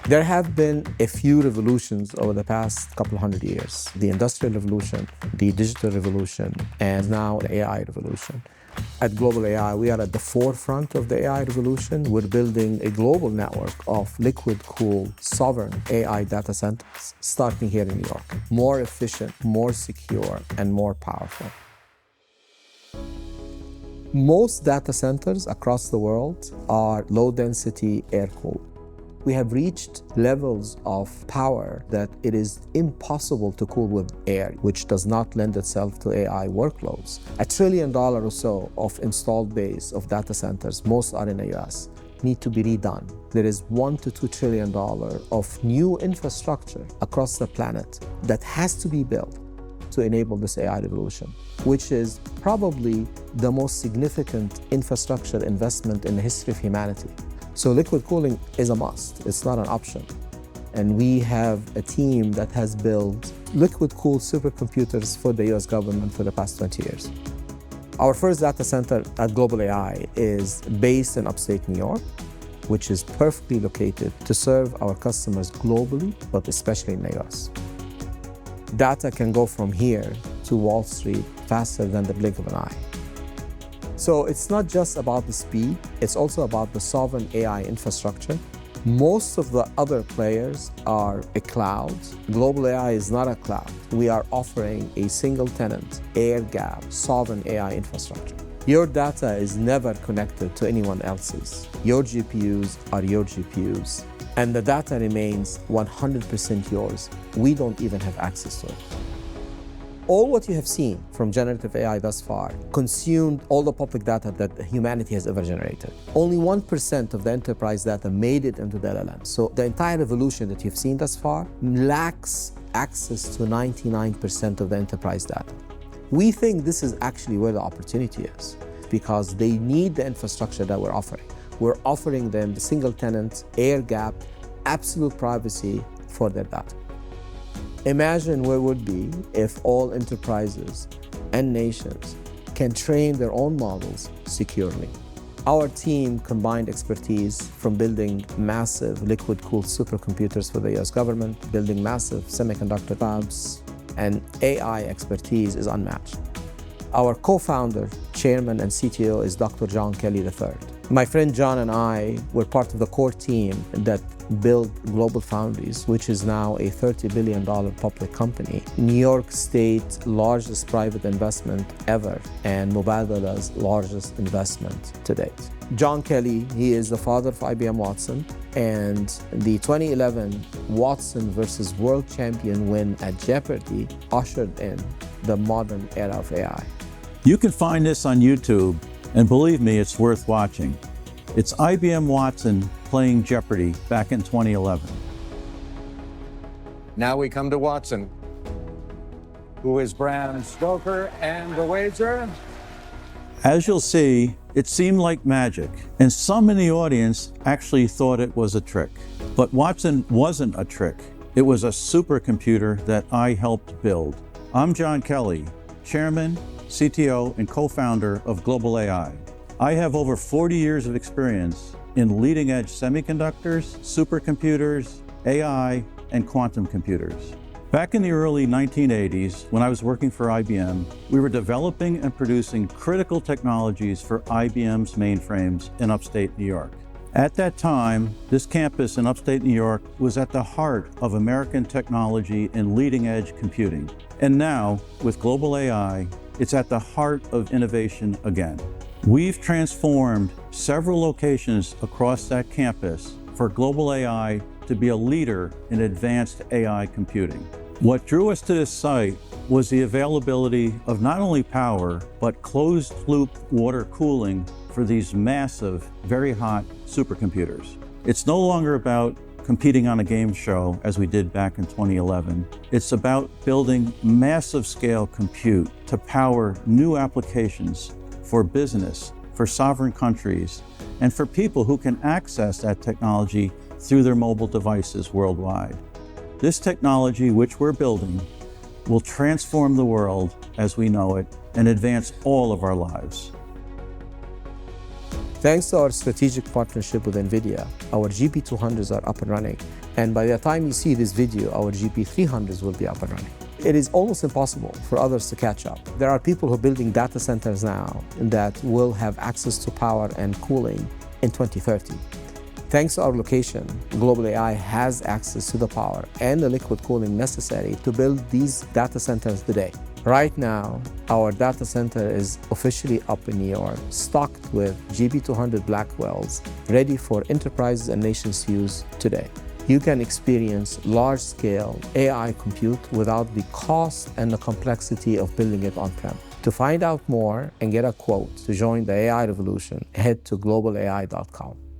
There have been a few revolutions over the past couple hundred years. The Industrial Revolution, the Digital Revolution, and now the AI revolution. At Global AI, we are at the forefront of the AI revolution. We're building a global network of liquid-cooled, sovereign AI data centers, starting here in New York. More efficient, more secure, and more powerful. Most data centers across the world are low-density air-cooled. We have reached levels of power that it is impossible to cool with air, which does not lend itself to AI workloads. $1 trillion or so of installed base of data centers, most are in the US, need to be redone. There is $1 to $2 trillion of new infrastructure across the planet that has to be built to enable this AI revolution, which is probably the most significant infrastructure investment in the history of humanity. So liquid cooling is a must, it's not an option. And we have a team that has built liquid-cooled supercomputers for the US government for the past 20 years. Our first data center at Global AI is based in upstate New York, which is perfectly located to serve our customers globally, but especially in the US. Data can go from here to Wall Street faster than the blink of an eye. So it's not just about the speed, it's also about the sovereign AI infrastructure. Most of the other players are a cloud. Global AI is not a cloud. We are offering a single tenant, air-gapped, sovereign AI infrastructure. Your data is never connected to anyone else's. Your GPUs are your GPUs, and the data remains 100% yours. We don't even have access to it. All what you have seen from generative AI thus far consumed all the public data that humanity has ever generated. Only 1% of the enterprise data made it into the LLM. So the entire revolution that you've seen thus far lacks access to 99% of the enterprise data. We think this is actually where the opportunity is, because they need the infrastructure that we're offering. We're offering them the single tenant, air-gapped, absolute privacy for their data. Imagine where it would be if all enterprises and nations can train their own models securely. Our team combined expertise from building massive liquid-cooled supercomputers for the US government, building massive semiconductor fabs, and AI expertise is unmatched. Our co-founder, chairman, and CTO is Dr. John Kelly III. My friend John and I were part of the core team that built GlobalFoundries, which is now a $30 billion public company, New York State's largest private investment ever, and Mubadala's largest investment to date. John Kelly, he is the father of IBM Watson, and the 2011 Watson versus world champion win at Jeopardy ushered in the modern era of AI. You can find this on YouTube, and believe me, it's worth watching. It's IBM Watson playing Jeopardy back in 2011. Now we come to Watson, who is Bram Stoker, and the wager. As you'll see, it seemed like magic, and some in the audience actually thought it was a trick. But Watson wasn't a trick. It was a supercomputer that I helped build. I'm John Kelly, Chairman, CTO, and co-founder of Global AI. I have over 40 years of experience in leading-edge semiconductors, supercomputers, AI, and quantum computers. Back in the early 1980s, when I was working for IBM, we were developing and producing critical technologies for IBM's mainframes in upstate New York. At that time, this campus in upstate New York was at the heart of American technology and leading-edge computing. And now, with Global AI, it's at the heart of innovation again. We've transformed several locations across that campus for Global AI to be a leader in advanced AI computing. What drew us to this site was the availability of not only power, but closed-loop water cooling for these massive, very hot supercomputers. It's no longer about competing on a game show as we did back in 2011. It's about building massive scale compute to power new applications for business, for sovereign countries, and for people who can access that technology through their mobile devices worldwide. This technology, which we're building, will transform the world as we know it and advance all of our lives. Thanks to our strategic partnership with NVIDIA, our GP200s are up and running. And by the time you see this video, our GP300s will be up and running. It is almost impossible for others to catch up. There are people who are building data centers now that will have access to power and cooling in 2030. Thanks to our location, Global AI has access to the power and the liquid cooling necessary to build these data centers today. Right now, our data center is officially up in New York, stocked with GB200 Blackwells, ready for enterprises and nations to use today. You can experience large-scale AI compute without the cost and the complexity of building it on-prem. To find out more and get a quote to join the AI revolution, head to globalai.com.